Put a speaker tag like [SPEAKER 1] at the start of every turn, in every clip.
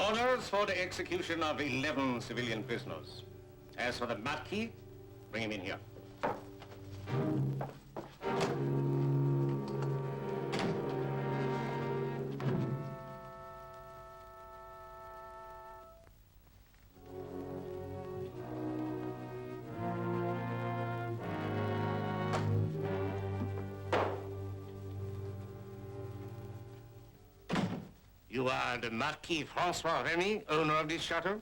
[SPEAKER 1] Orders for the execution of 11 civilian prisoners. As for the Marquis, bring him in here. You are the Marquis Francois Remy, owner of this chateau?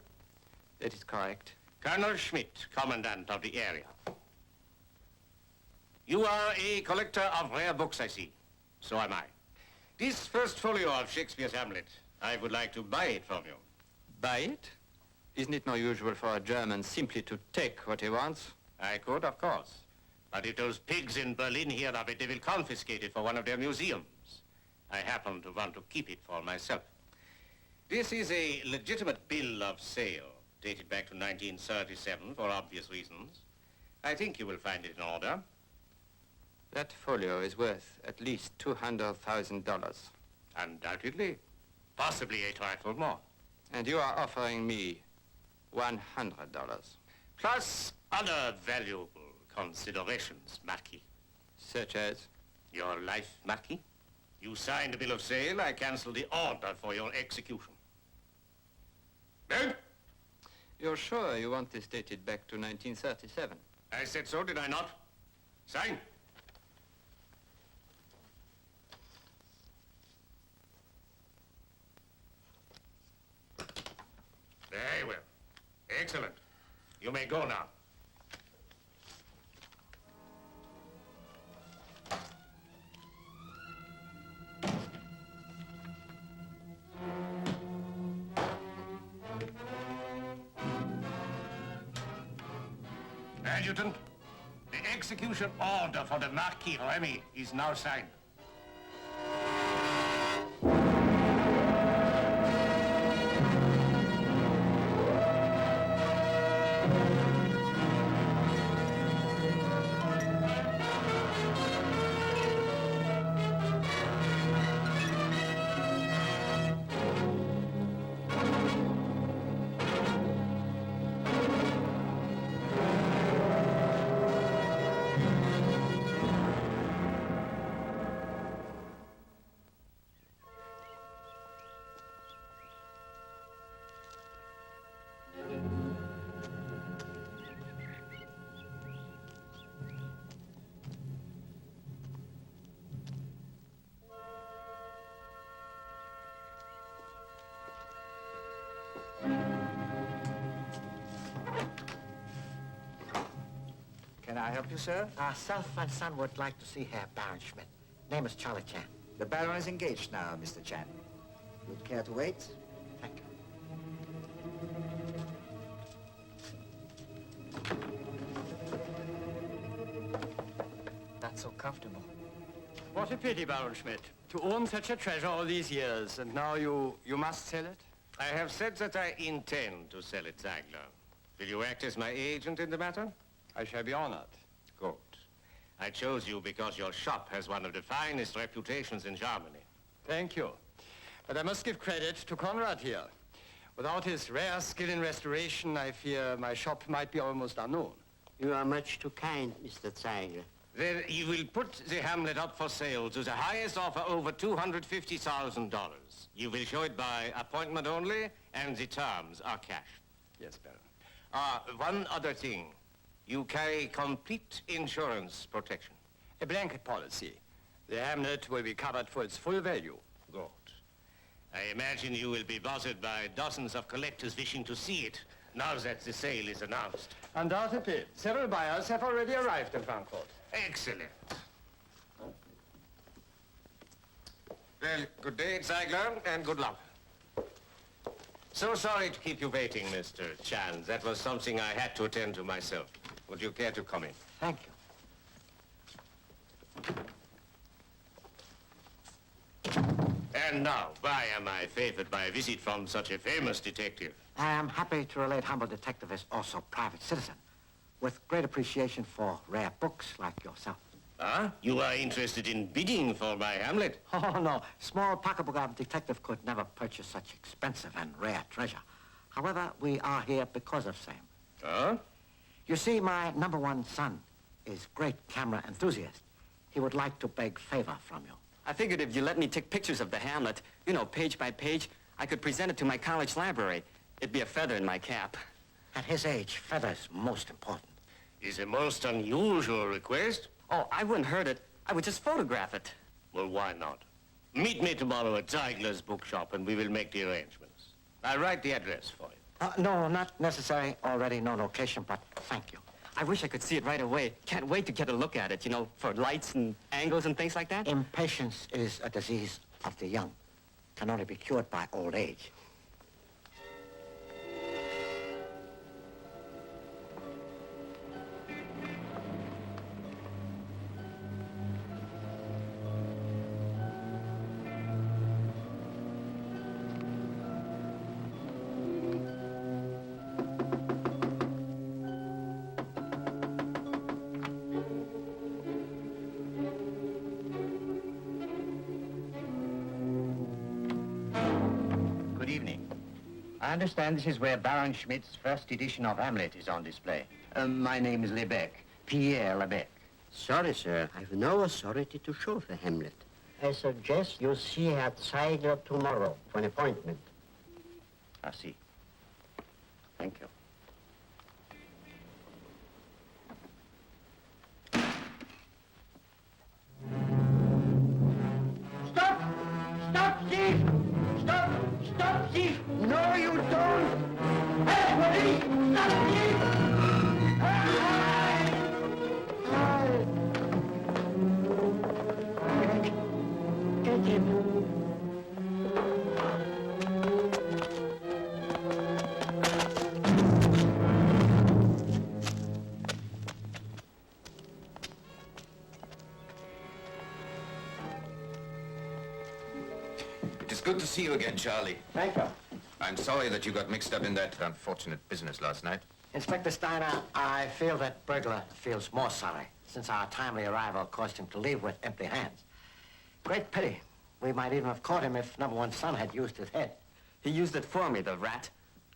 [SPEAKER 2] That is correct.
[SPEAKER 1] Colonel Schmidt, commandant of the area. You are a collector of rare books, I see. So am I. This first folio of Shakespeare's Hamlet, I would like to buy it from you.
[SPEAKER 2] Buy it? Isn't it more usual for a German simply to take what he wants?
[SPEAKER 1] I could, of course. But if those pigs in Berlin hear of it, they will confiscate it for one of their museums. I happen to want to keep it for myself. This is a legitimate bill of sale, dated back to 1937 for obvious reasons. I think you will find it in order.
[SPEAKER 2] That folio is worth at least $200,000.
[SPEAKER 1] Undoubtedly. Possibly a trifle more.
[SPEAKER 2] And you are offering me $100.
[SPEAKER 1] Plus other valuable considerations, Marquis.
[SPEAKER 2] Such as?
[SPEAKER 1] Your life, Marquis. You signed the bill of sale, I cancel the order for your execution. Eh?
[SPEAKER 2] You're sure you want this dated back to 1937?
[SPEAKER 1] I said so, did I not? Sign. Very well. Excellent. You may go now. Adjutant, the execution order for the Marquis Remy is now signed.
[SPEAKER 3] Can I help you, sir?
[SPEAKER 4] Self and son would like to see Herr Baron Schmidt. Name is Charlie Chan.
[SPEAKER 3] The Baron is engaged now, Mr. Chan. Would care to wait?
[SPEAKER 4] Thank you. Not so comfortable.
[SPEAKER 5] What a pity, Baron Schmidt, to own such a treasure all these years, and now you must sell it?
[SPEAKER 1] I have said that I intend to sell it, Ziegler. Will you act as my agent in the matter?
[SPEAKER 5] I shall be honored.
[SPEAKER 1] Good. I chose you because your shop has one of the finest reputations in Germany.
[SPEAKER 5] Thank you. But I must give credit to Conrad here. Without his rare skill in restoration, I fear my shop might be almost unknown.
[SPEAKER 4] You are much too kind, Mr. Ziegler.
[SPEAKER 1] Then you will put the Hamlet up for sale to the highest offer over $250,000. You will show it by appointment only, and the terms are cash.
[SPEAKER 5] Yes, Baron.
[SPEAKER 1] One other thing. You carry complete insurance protection.
[SPEAKER 5] A blanket policy. The Hamlet will be covered for its full value.
[SPEAKER 1] Good. I imagine you will be bothered by dozens of collectors wishing to see it now that the sale is announced.
[SPEAKER 5] Undoubtedly. Several buyers have already arrived in Frankfurt.
[SPEAKER 1] Excellent. Well, good day, Ziegler, and good luck. So sorry to keep you waiting, Mr. Chan. That was something I had to attend to myself. Would you care to come in?
[SPEAKER 4] Thank you.
[SPEAKER 1] And now, why am I favored by a visit from such a famous detective?
[SPEAKER 4] I am happy to relate humble detective is also private citizen, with great appreciation for rare books like yourself.
[SPEAKER 1] Ah, you are interested in bidding for my Hamlet?
[SPEAKER 4] Oh, no. Small pocketbook of a detective could never purchase such expensive and rare treasure. However, we are here because of same.
[SPEAKER 1] Huh?
[SPEAKER 4] You see, my number one son is great camera enthusiast. He would like to beg favor from you.
[SPEAKER 6] I figured if you let me take pictures of the Hamlet, you know, page by page, I could present it to my college library. It'd be a feather in my cap.
[SPEAKER 4] At his age, feather's most important.
[SPEAKER 1] Is a most unusual request.
[SPEAKER 6] Oh, I wouldn't hurt it. I would just photograph it.
[SPEAKER 1] Well, why not? Meet me tomorrow at Ziegler's bookshop and we will make the arrangements. I'll write the address for you.
[SPEAKER 4] No, not necessary. Already no location, but thank you.
[SPEAKER 6] I wish I could see it right away. Can't wait to get a look at it, you know, for lights and angles and things like that.
[SPEAKER 4] Impatience is a disease of the young. Can only be cured by old age.
[SPEAKER 7] Good evening. I understand this is where Baron Schmidt's first edition of Hamlet is on display. My name is Lebec, Pierre Lebec.
[SPEAKER 8] Sorry, sir. I've no authority to show the Hamlet.
[SPEAKER 4] I suggest you see at Ziegler tomorrow for an appointment.
[SPEAKER 7] I see. Thank you.
[SPEAKER 4] Stop! Stop, thief! Stop! Stop, thief! No, you don't! Hey, police! Stop, thief! Get him.
[SPEAKER 9] It is good to see you again, Charlie.
[SPEAKER 4] Thank you.
[SPEAKER 9] I'm sorry that you got mixed up in that unfortunate business last night.
[SPEAKER 4] Inspector Steiner, I feel that burglar feels more sorry, since our timely arrival caused him to leave with empty hands. Great pity. We might even have caught him if number one son had used his head.
[SPEAKER 6] He used it for me, the rat.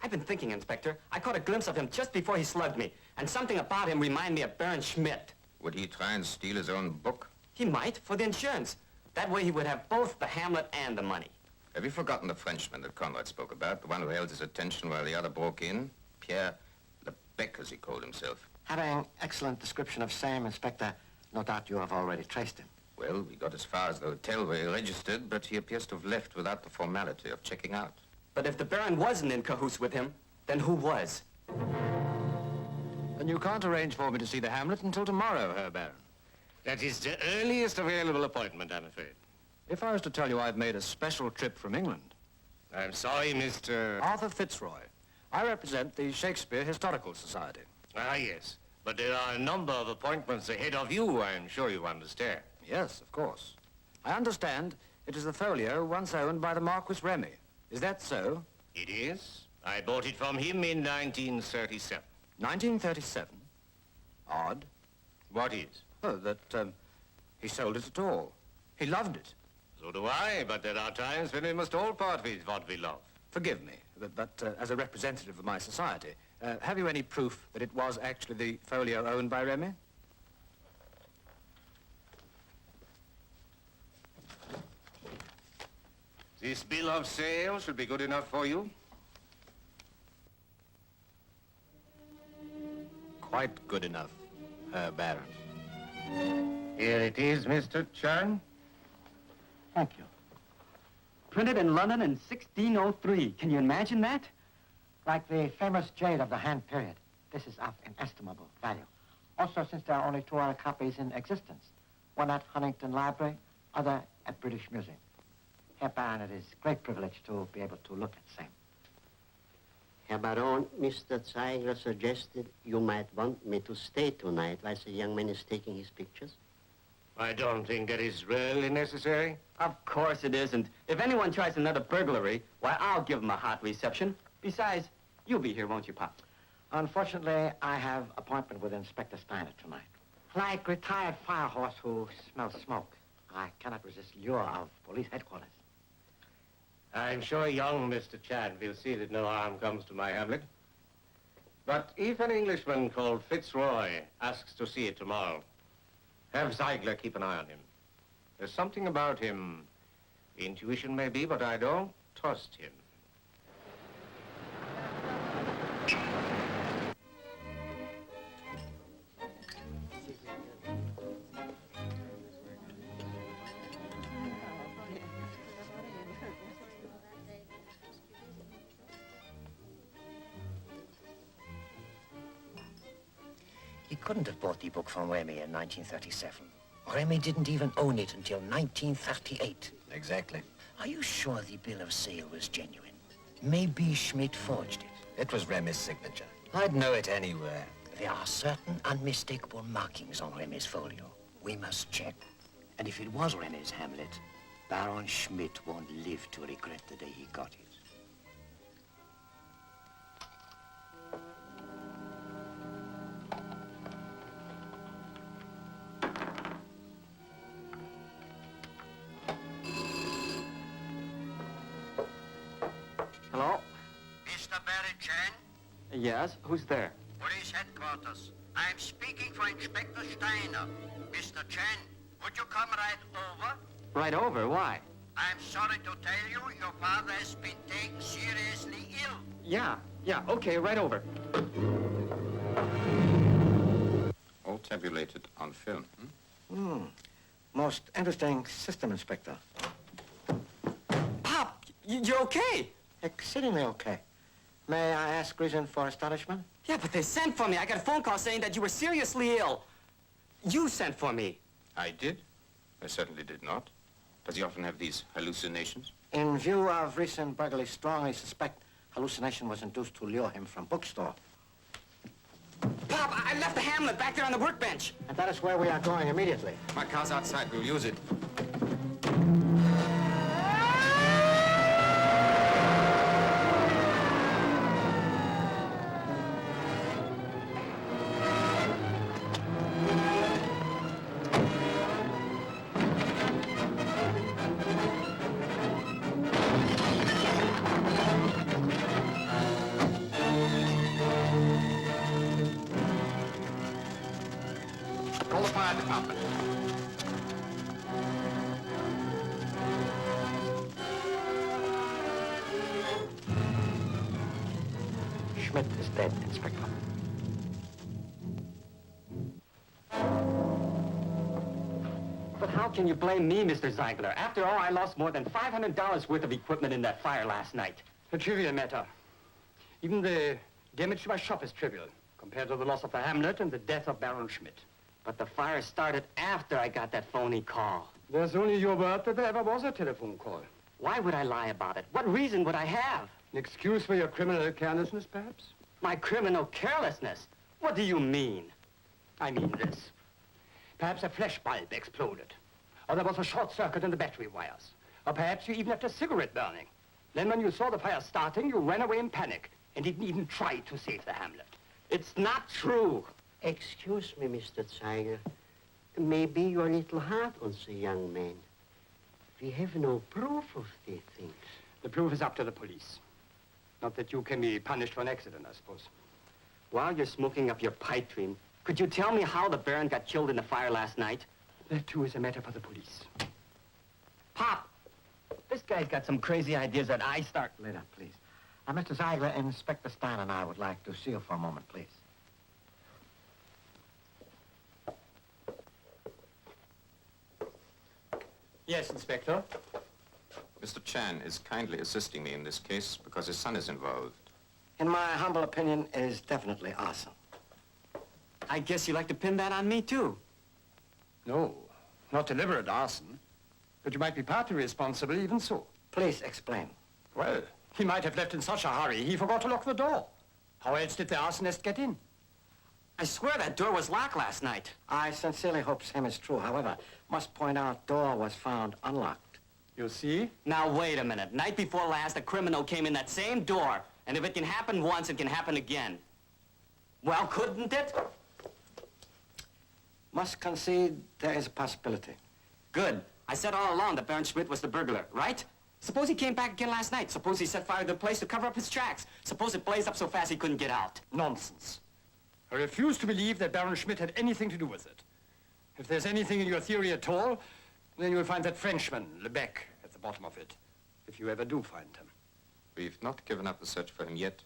[SPEAKER 6] I've been thinking, Inspector. I caught a glimpse of him just before he slugged me, and something about him reminded me of Baron Schmidt.
[SPEAKER 9] Would he try and steal his own book?
[SPEAKER 6] He might, for the insurance. That way he would have both the Hamlet and the money.
[SPEAKER 9] Have you forgotten the Frenchman that Conrad spoke about, the one who held his attention while the other broke in? Pierre Lebec, as he called himself.
[SPEAKER 4] Having excellent description of same, Inspector, no doubt you have already traced him.
[SPEAKER 9] Well, we got as far as the hotel where he registered, but he appears to have left without the formality of checking out.
[SPEAKER 6] But if the Baron wasn't in cahoots with him, then who was?
[SPEAKER 5] Then you can't arrange for me to see the Hamlet until tomorrow, Herr Baron.
[SPEAKER 1] That is the earliest available appointment, I'm afraid.
[SPEAKER 5] If I was to tell you I've made a special trip from England.
[SPEAKER 1] I'm sorry, Mr.
[SPEAKER 5] Arthur Fitzroy. I represent the Shakespeare Historical Society.
[SPEAKER 1] Ah, yes. But there are a number of appointments ahead of you, I'm sure you understand.
[SPEAKER 5] Yes, of course. I understand it is the folio once owned by the Marquis Remy. Is that so?
[SPEAKER 1] It is. I bought it from him in 1937.
[SPEAKER 5] 1937? Odd.
[SPEAKER 1] What is?
[SPEAKER 5] Oh, that he sold it at all. He loved it.
[SPEAKER 1] So do I, but there are times when we must all part with what we love.
[SPEAKER 5] Forgive me, but as a representative of my society, have you any proof that it was actually the folio owned by Remy?
[SPEAKER 1] This bill of sale should be good enough for you.
[SPEAKER 5] Quite good enough, Herr Baron.
[SPEAKER 1] Here it is, Mr. Chan.
[SPEAKER 4] Thank you.
[SPEAKER 6] Printed in London in 1603. Can you imagine that?
[SPEAKER 4] Like the famous jade of the Han period, this is of inestimable value. Also, since there are only 2 other copies in existence, one at Huntington Library, other at British Museum. Herr Baron, it is a great privilege to be able to look at same.
[SPEAKER 8] Herr Baron, Mr. Ziegler suggested you might want me to stay tonight while the young man is taking his pictures.
[SPEAKER 1] I don't think that is really necessary.
[SPEAKER 6] Of course it isn't. If anyone tries another burglary, why, I'll give him a hot reception. Besides, you'll be here, won't you, Pop?
[SPEAKER 4] Unfortunately, I have appointment with Inspector Steiner tonight. Like retired fire horse who smells smoke. I cannot resist lure of police headquarters.
[SPEAKER 1] I'm sure young Mr. Chan will see that no harm comes to my Hamlet. But if an Englishman called Fitzroy asks to see it tomorrow, have Ziegler keep an eye on him. There's something about him, intuition maybe, but I don't trust him.
[SPEAKER 3] He couldn't have bought the book from Remy in 1937. Remy didn't even own it until 1938.
[SPEAKER 7] Exactly.
[SPEAKER 3] Are you sure the bill of sale was genuine? Maybe Schmidt forged it.
[SPEAKER 7] It was Remy's signature. I'd know it anywhere.
[SPEAKER 3] There are certain unmistakable markings on Remy's folio. We must check. And if it was Remy's Hamlet, Baron Schmidt won't live to regret the day he got it.
[SPEAKER 6] Hello?
[SPEAKER 8] Mr. Barry Chan,
[SPEAKER 6] Yes? Who's there?
[SPEAKER 8] police headquarters. I'm speaking for Inspector Steiner. Mr. Chan, would you come right over?
[SPEAKER 6] Right over. Why?
[SPEAKER 8] I'm sorry to tell you, your father has been taken seriously ill.
[SPEAKER 6] Yeah, okay, right over.
[SPEAKER 9] All tabulated on film.
[SPEAKER 4] Most interesting system, Inspector.
[SPEAKER 6] Pop, you're okay?
[SPEAKER 4] Exceedingly okay. May I ask reason for astonishment?
[SPEAKER 6] Yeah, but they sent for me. I got a phone call saying that you were seriously ill. You sent for me.
[SPEAKER 9] I did? I certainly did not. Does he often have these hallucinations?
[SPEAKER 4] In view of recent burglary, strongly suspect hallucination was induced to lure him from bookstore.
[SPEAKER 6] Pop, I left the Hamlet back there on the workbench.
[SPEAKER 4] And that is where we are going immediately.
[SPEAKER 9] My car's outside. We'll use it. Call the fire department.
[SPEAKER 4] Schmidt is dead, Inspector.
[SPEAKER 6] But how can you blame me, Mr. Ziegler? After all, I lost more than $500 worth of equipment in that fire last night.
[SPEAKER 5] A trivial matter. Even the damage to my shop is trivial compared to the loss of the Hamlet and the death of Baron Schmidt.
[SPEAKER 6] But the fire started after I got that phony call.
[SPEAKER 5] There's only your word that there ever was a telephone call.
[SPEAKER 6] Why would I lie about it? What reason would I have?
[SPEAKER 5] An excuse for your criminal carelessness, perhaps?
[SPEAKER 6] My criminal carelessness? What do you mean?
[SPEAKER 5] I mean this. Perhaps a flash bulb exploded. Or there was a short circuit in the battery wires. Or perhaps you even left a cigarette burning. Then when you saw the fire starting, you ran away in panic and didn't even try to save the Hamlet.
[SPEAKER 6] It's not true.
[SPEAKER 8] Excuse me, Mr. Ziegler. Maybe you're a little hard on the young man. We have no proof of these things.
[SPEAKER 5] The proof is up to the police. Not that you can be punished for an accident, I suppose.
[SPEAKER 6] While you're smoking up your pipe dream, could you tell me how the Baron got killed in the fire last night?
[SPEAKER 5] That, too, is a matter for the police.
[SPEAKER 6] Pop, this guy's got some crazy ideas that I start...
[SPEAKER 4] Later, please. Mr. Ziegler, Inspector Stein and I would like to see you for a moment, please.
[SPEAKER 5] Yes, Inspector.
[SPEAKER 9] Mr. Chan is kindly assisting me in this case because his son is involved.
[SPEAKER 4] In my humble opinion, it is definitely arson.
[SPEAKER 6] I guess you like to pin that on me, too.
[SPEAKER 5] No, not deliberate arson. But you might be partly responsible even so.
[SPEAKER 4] Please explain.
[SPEAKER 5] Well, he might have left in such a hurry, he forgot to lock the door. How else did the arsonist get in?
[SPEAKER 6] I swear that door was locked last night.
[SPEAKER 4] I sincerely hope same is true. However, must point out door was found unlocked.
[SPEAKER 5] You see?
[SPEAKER 6] Now, wait a minute. Night before last, a criminal came in that same door. And if it can happen once, it can happen again. Well, couldn't it?
[SPEAKER 3] Must concede there is a possibility.
[SPEAKER 6] Good. I said all along that Baron Schmidt was the burglar, right? Suppose he came back again last night. Suppose he set fire to the place to cover up his tracks. Suppose it blazed up so fast he couldn't get out.
[SPEAKER 5] Nonsense. I refuse to believe that Baron Schmidt had anything to do with it. If there's anything in your theory at all, then you'll find that Frenchman, Lebec, at the bottom of it. If you ever do find him.
[SPEAKER 9] We've not given up the search for him yet,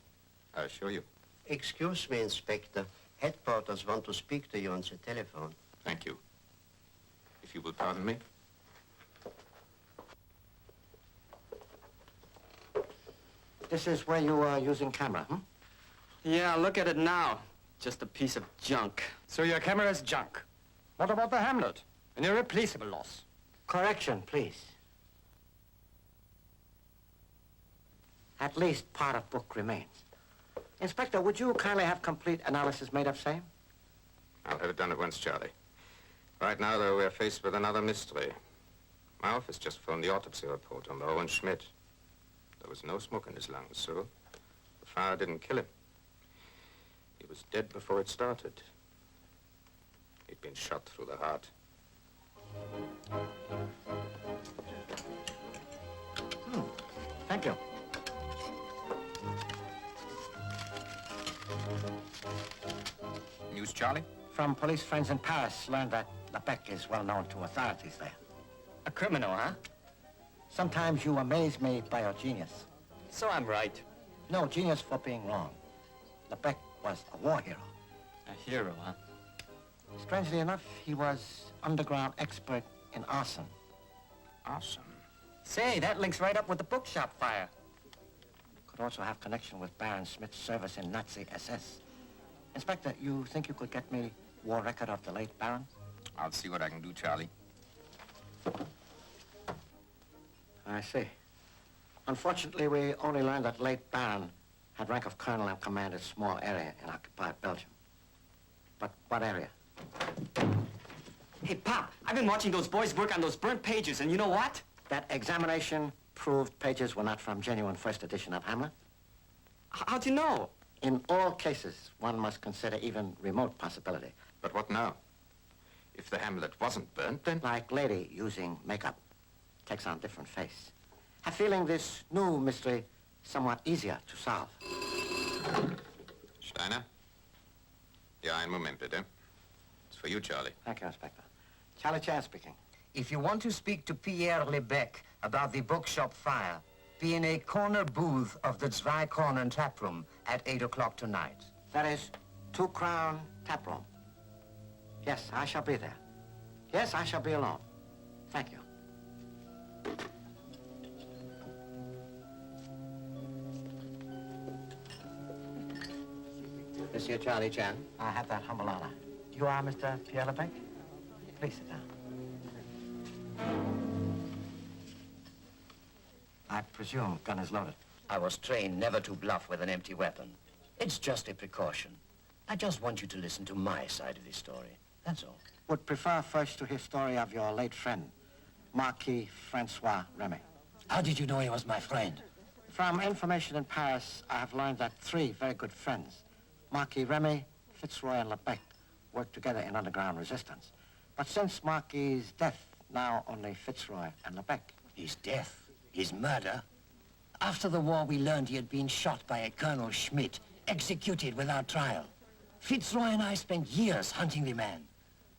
[SPEAKER 9] I assure you.
[SPEAKER 8] Excuse me, Inspector. Headquarters want to speak to you on the telephone.
[SPEAKER 9] Thank you. If you will pardon me.
[SPEAKER 3] This is where you are using camera, hmm?
[SPEAKER 6] Yeah, look at it now. Just a piece of junk.
[SPEAKER 5] So your camera is junk. What about the Hamlet? An irreplaceable loss.
[SPEAKER 3] Correction, please. At least part of book remains. Inspector, would you kindly have complete analysis made of same?
[SPEAKER 9] I'll have it done at once, Charlie. Right now, though, we're faced with another mystery. My office just phoned the autopsy report on Owen Schmidt. There was no smoke in his lungs, so the fire didn't kill him. He was dead before it started. He'd been shot through the heart.
[SPEAKER 3] Thank you.
[SPEAKER 9] News, Charlie?
[SPEAKER 3] From police friends in Paris, learned that Lebec is well known to authorities there.
[SPEAKER 6] A criminal, huh?
[SPEAKER 3] Sometimes you amaze me by your genius.
[SPEAKER 6] So I'm right.
[SPEAKER 3] No, genius for being wrong. Lebec was a war hero.
[SPEAKER 6] A hero, huh?
[SPEAKER 3] Strangely enough, he was underground expert in arson.
[SPEAKER 9] Arson?
[SPEAKER 6] Say, that links right up with the bookshop fire.
[SPEAKER 3] Could also have connection with Baron Schmidt's service in Nazi SS. Inspector, you think you could get me war record of the late Baron?
[SPEAKER 9] I'll see what I can do, Charlie.
[SPEAKER 3] I see. Unfortunately, we only learned that late Baron had rank of colonel and commanded a small area in occupied Belgium. But what area?
[SPEAKER 6] Hey, Pop, I've been watching those boys work on those burnt pages, and you know what?
[SPEAKER 3] That examination proved pages were not from genuine first edition of Hamlet.
[SPEAKER 6] How'd you know?
[SPEAKER 3] In all cases, one must consider even remote possibility.
[SPEAKER 9] But what now? If the Hamlet wasn't burnt, then...
[SPEAKER 3] Like lady using makeup. Takes on different face. I feeling this new mystery somewhat easier to solve.
[SPEAKER 9] Steiner? Ja, ein Moment, bitte. It's for you, Charlie.
[SPEAKER 3] Thank you, Inspector. Charlie Chan speaking.
[SPEAKER 7] If you want to speak to Pierre Lebec about the bookshop fire, be in a corner booth of the Zweikorn tap room at 8 o'clock tonight.
[SPEAKER 3] That is 2 Crown Tap Room. Yes, I shall be there. Yes, I shall be alone. Thank you.
[SPEAKER 7] Monsieur Charlie Chan.
[SPEAKER 3] I have that humble honor. You are Mr. Pierre Lebec? Please sit down. I presume gun is loaded.
[SPEAKER 7] I was trained never to bluff with an empty weapon. It's just a precaution. I just want you to listen to my side of the story. That's all.
[SPEAKER 3] Would prefer first to hear story of your late friend, Marquis Francois Remy.
[SPEAKER 7] How did you know he was my friend?
[SPEAKER 3] From information in Paris, I have learned that 3 very good friends, Marquis Remy, Fitzroy, and Lebec, worked together in underground resistance. But since Marquis' death, now only Fitzroy and Lebec.
[SPEAKER 7] His death? His murder? After the war, we learned he had been shot by a Colonel Schmidt, executed without trial. Fitzroy and I spent years hunting the man.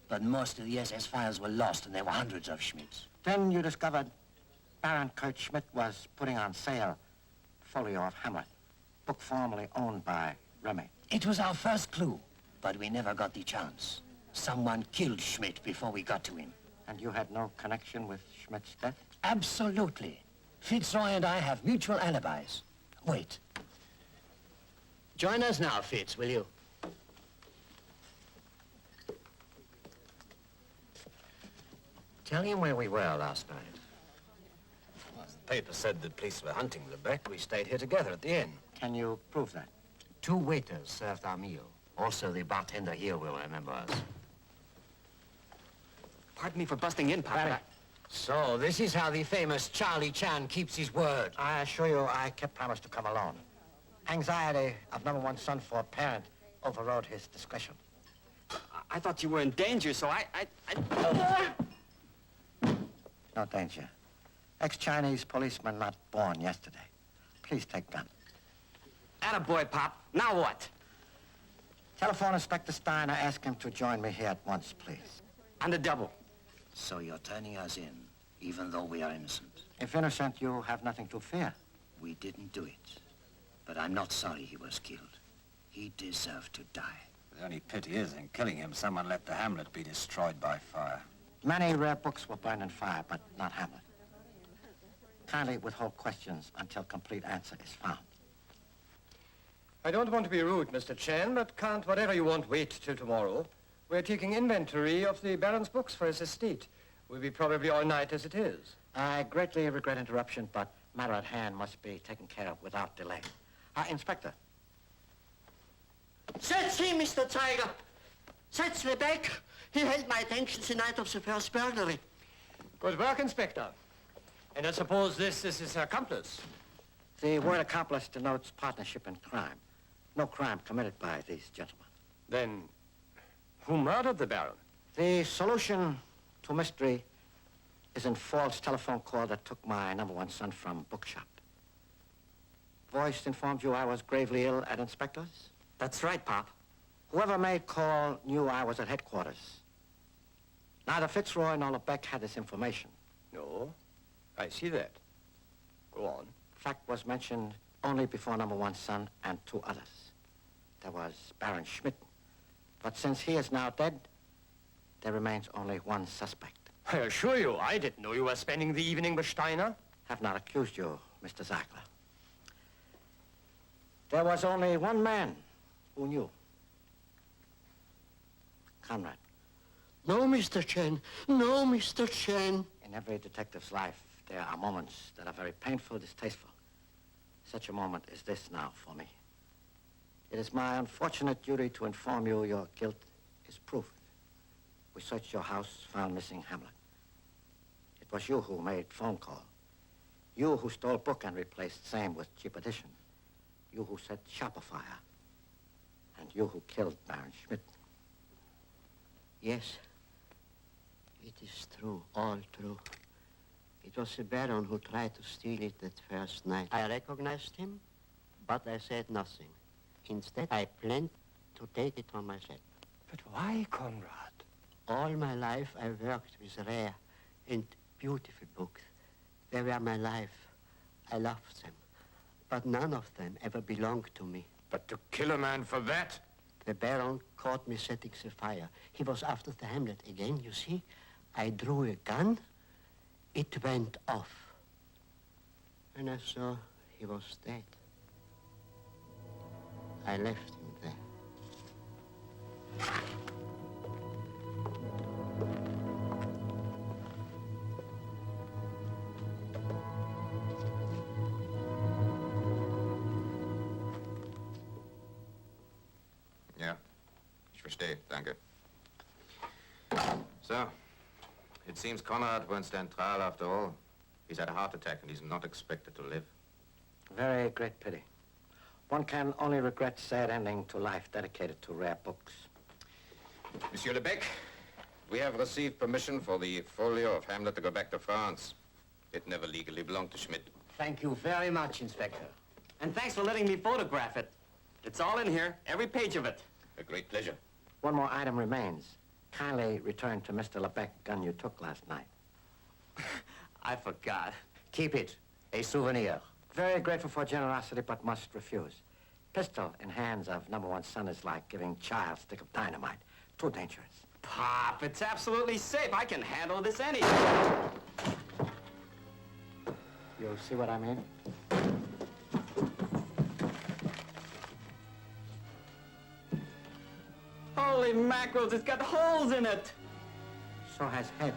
[SPEAKER 7] But most of the SS files were lost, and there were hundreds of Schmidts.
[SPEAKER 3] Then you discovered Baron Kurt Schmidt was putting on sale folio of Hamlet, book formerly owned by Remy.
[SPEAKER 7] It was our first clue, but we never got the chance. Someone killed Schmidt before we got to him.
[SPEAKER 3] And you had no connection with Schmidt's death?
[SPEAKER 7] Absolutely. Fitzroy and I have mutual alibis. Wait. Join us now, Fitz, will you? Tell him where we were last night. Well, the paper said the police were hunting Lebec. We stayed here together at the inn.
[SPEAKER 3] Can you prove that?
[SPEAKER 7] 2 waiters served our meal. Also, the bartender here will remember us.
[SPEAKER 6] Pardon me for busting in, Pop. but I-
[SPEAKER 7] So, this is how the famous Charlie Chan keeps his word.
[SPEAKER 3] I assure you, I kept promise to come alone. Anxiety of #1 son for a parent overrode his discretion.
[SPEAKER 6] I thought you were in danger, so I...
[SPEAKER 3] No danger. Ex-Chinese policeman not born yesterday. Please take gun.
[SPEAKER 6] Attaboy, Pop. Now what?
[SPEAKER 3] Telephone Inspector Steiner. Ask him to join me here at once, please.
[SPEAKER 6] On the double.
[SPEAKER 7] So you're turning us in, even though we are innocent.
[SPEAKER 3] If innocent, you have nothing to fear.
[SPEAKER 7] We didn't do it. But I'm not sorry he was killed. He deserved to die.
[SPEAKER 10] The only pity is, in killing him, someone let the Hamlet be destroyed by fire.
[SPEAKER 3] Many rare books were burned in fire, but not Hamlet. Kindly withhold questions until complete answer is found.
[SPEAKER 5] I don't want to be rude, Mr. Chen, but can't whatever you want wait till tomorrow? We're taking inventory of the Baron's books for his estate. We'll be probably all night as it is.
[SPEAKER 3] I greatly regret interruption, but matter at hand must be taken care of without delay. Inspector.
[SPEAKER 8] That's him, Mr. Tiger. That's Rebecca. He held my attention the night of the first burglary.
[SPEAKER 5] Good work, Inspector. And I suppose this is his accomplice.
[SPEAKER 3] The word accomplice denotes partnership in crime. No crime committed by these gentlemen.
[SPEAKER 5] Then, who murdered the Baron?
[SPEAKER 3] The solution to mystery is in false telephone call that took my #1 son from bookshop. Voice informed you I was gravely ill at Inspector's?
[SPEAKER 6] That's right, Pop.
[SPEAKER 3] Whoever made call knew I was at headquarters. Neither Fitzroy nor LeBecq had this information.
[SPEAKER 5] No, I see that. Go on.
[SPEAKER 3] Fact was mentioned only before #1 son and 2 others. There was Baron Schmidt. But since he is now dead, there remains only one suspect.
[SPEAKER 5] I assure you, I didn't know you were spending the evening with Steiner.
[SPEAKER 3] Have not accused you, Mr. Ziegler. There was only one man who knew. Conrad.
[SPEAKER 8] No, Mr. Chen. No, Mr. Chen.
[SPEAKER 3] In every detective's life, there are moments that are very painful, distasteful. Such a moment is this now for me. It is my unfortunate duty to inform you your guilt is proved. We searched your house, found missing Hamlet. It was you who made phone call. You who stole book and replaced same with cheap edition. You who set shop afire. And you who killed Baron Schmidt.
[SPEAKER 8] Yes, it is true, all true. It was the Baron who tried to steal it that first night. I recognized him, but I said nothing. Instead, I planned to take it for myself.
[SPEAKER 5] But why, Conrad?
[SPEAKER 8] All my life, I worked with rare and beautiful books. They were my life. I loved them. But none of them ever belonged to me.
[SPEAKER 9] But to kill a man for that?
[SPEAKER 8] The Baron caught me setting the fire. He was after the Hamlet again, you see. I drew a gun. It went off. And I saw he was dead. I left him there.
[SPEAKER 9] Ja, ich verstehe, danke. So, it seems Conrad won't stand trial after all. He's had a heart attack and he's not expected to live.
[SPEAKER 3] Very great pity. One can only regret sad ending to life dedicated to rare books.
[SPEAKER 9] Monsieur Lebec, we have received permission for the folio of Hamlet to go back to France. It never legally belonged to Schmidt.
[SPEAKER 7] Thank you very much, Inspector.
[SPEAKER 6] And thanks for letting me photograph it. It's all in here, every page of it.
[SPEAKER 9] A great pleasure.
[SPEAKER 3] One more item remains. Kindly return to Mr. LeBecq gun you took last night.
[SPEAKER 6] I forgot.
[SPEAKER 3] Keep it. A souvenir. Very grateful for generosity, but must refuse. Pistol in hands of #1 son is like giving child stick of dynamite. Too dangerous.
[SPEAKER 6] Pop, it's absolutely safe. I can handle this anytime.
[SPEAKER 3] You see what I mean?
[SPEAKER 6] Holy mackerels, it's got holes in it.
[SPEAKER 3] So has head.